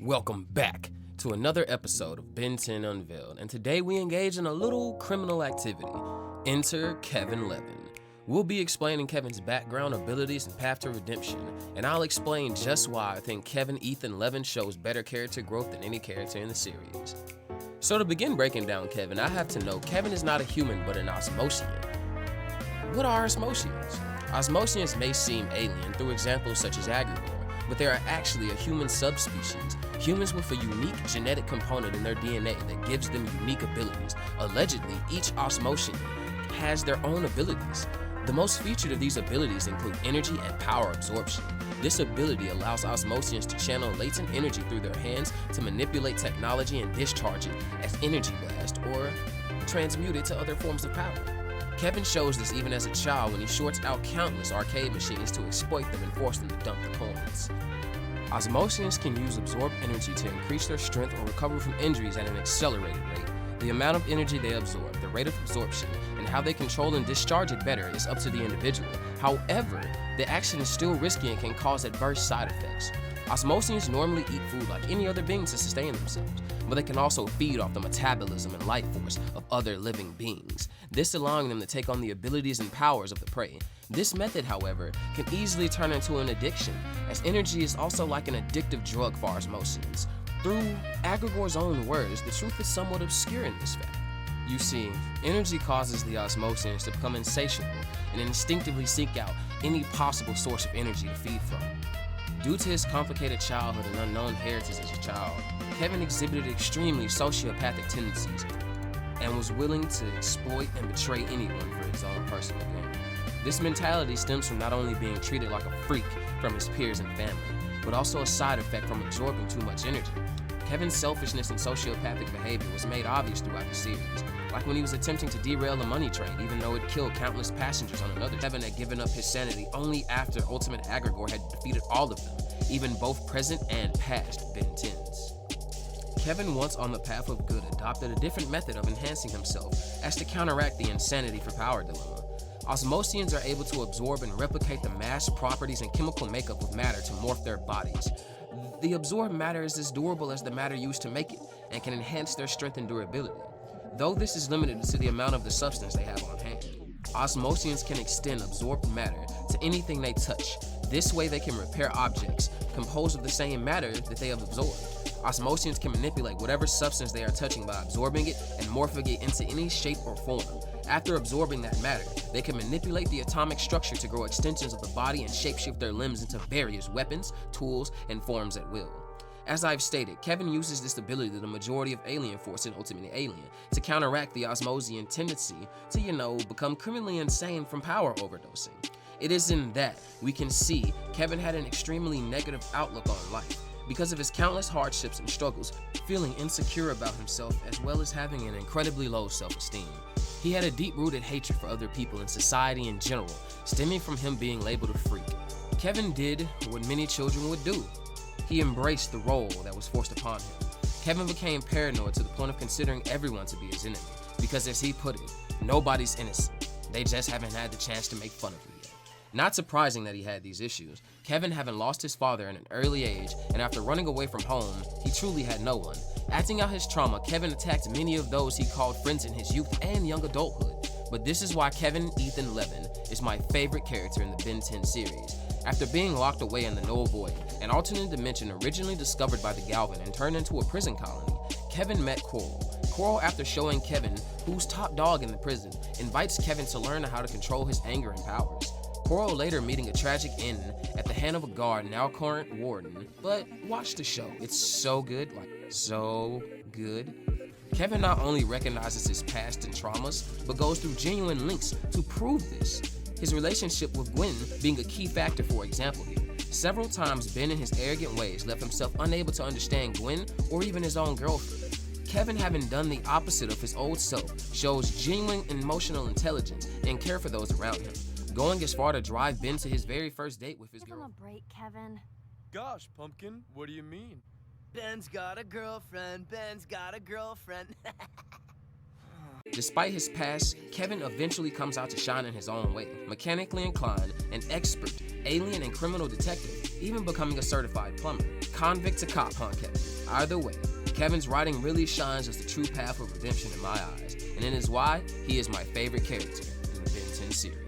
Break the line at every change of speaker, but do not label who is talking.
Welcome back to another episode of Ben 10 Unveiled, and today we engage in a little criminal activity. Enter Kevin Levin. We'll be explaining Kevin's background, abilities, and path to redemption, and I'll explain just why I think Ethan Levin shows better character growth than any character in the series. So to begin breaking down Kevin, I have to know Kevin is not a human but an Osmosian. What are Osmosians? Osmosians may seem alien through examples such as Agrigor, but they are actually a human subspecies, humans with a unique genetic component in their DNA that gives them unique abilities. Allegedly, each Osmosian has their own abilities. The most featured of these abilities include energy and power absorption. This ability allows Osmosians to channel latent energy through their hands to manipulate technology and discharge it as energy blast or transmute it to other forms of power. Kevin shows this even as a child when he shorts out countless arcade machines to exploit them and force them to dump the coins. Osmosians can use absorbed energy to increase their strength or recover from injuries at an accelerated rate. The amount of energy they absorb, the rate of absorption, and how they control and discharge it better is up to the individual. However, the action is still risky and can cause adverse side effects. Osmosians normally eat food like any other being to sustain themselves, but they can also feed off the metabolism and life force of other living beings, this allowing them to take on the abilities and powers of the prey. This method, however, can easily turn into an addiction, as energy is also like an addictive drug for Osmosians. Through Agrigor's own words, the truth is somewhat obscure in this fact. You see, energy causes the Osmosians to become insatiable and instinctively seek out any possible source of energy to feed from. Due to his complicated childhood and unknown heritage as a child, Kevin exhibited extremely sociopathic tendencies and was willing to exploit and betray anyone for his own personal gain. This mentality stems from not only being treated like a freak from his peers and family, but also a side effect from absorbing too much energy. Kevin's selfishness and sociopathic behavior was made obvious throughout the series, like when he was attempting to derail a money train even though it killed countless passengers on another. Kevin had given up his sanity only after Ultimate Agrigor had defeated all of them, even both present and past Ben 10s. Kevin, once on the path of good, adopted a different method of enhancing himself as to counteract the insanity for power dilemma. Osmosians are able to absorb and replicate the mass properties and chemical makeup of matter to morph their bodies. The absorbed matter is as durable as the matter used to make it and can enhance their strength and durability, though this is limited to the amount of the substance they have on hand. Osmosians can extend absorbed matter to anything they touch. This way they can repair objects composed of the same matter that they have absorbed. Osmosians can manipulate whatever substance they are touching by absorbing it and morphing it into any shape or form. After absorbing that matter, they can manipulate the atomic structure to grow extensions of the body and shapeshift their limbs into various weapons, tools, and forms at will. As I've stated, Kevin uses this ability to the majority of Alien Force and Ultimate Alien to counteract the Osmosian tendency to, become criminally insane from power overdosing. It is in that we can see Kevin had an extremely negative outlook on life because of his countless hardships and struggles, feeling insecure about himself as well as having an incredibly low self-esteem. He had a deep-rooted hatred for other people and society in general, stemming from him being labeled a freak. Kevin did what many children would do. He embraced the role that was forced upon him. Kevin became paranoid to the point of considering everyone to be his enemy, because as he put it, nobody's innocent. They just haven't had the chance to make fun of you yet. Not surprising that he had these issues. Kevin, having lost his father at an early age, and after running away from home, he truly had no one. Acting out his trauma, Kevin attacked many of those he called friends in his youth and young adulthood. But this is why Ethan Levin is my favorite character in the Ben 10 series. After being locked away in the Null Void, an alternate dimension originally discovered by the Galvin and turned into a prison colony, Kevin met Coral. Coral, after showing Kevin who's top dog in the prison, invites Kevin to learn how to control his anger and powers. Coral later meeting a tragic end at the hand of a guard, now current warden. But watch the show, it's so good, so good. Kevin not only recognizes his past and traumas, but goes through genuine links to prove this. His relationship with Gwen being a key factor, for example here. Several times Ben in his arrogant ways left himself unable to understand Gwen or even his own girlfriend. Kevin, having done the opposite of his old self, shows genuine emotional intelligence and care for those around him, going as far to drive Ben to his very first date with his
Give him a
girlfriend.
break, Kevin.
Gosh, Pumpkin, what do you mean?
Ben's got a girlfriend, Ben's got a girlfriend.
Despite his past, Kevin eventually comes out to shine in his own way. Mechanically inclined, an expert, alien and criminal detective, even becoming a certified plumber. Convict to cop, huh, Kevin? Either way, Kevin's writing really shines as the true path of redemption in my eyes, and it is why he is my favorite character in the Ben 10 series.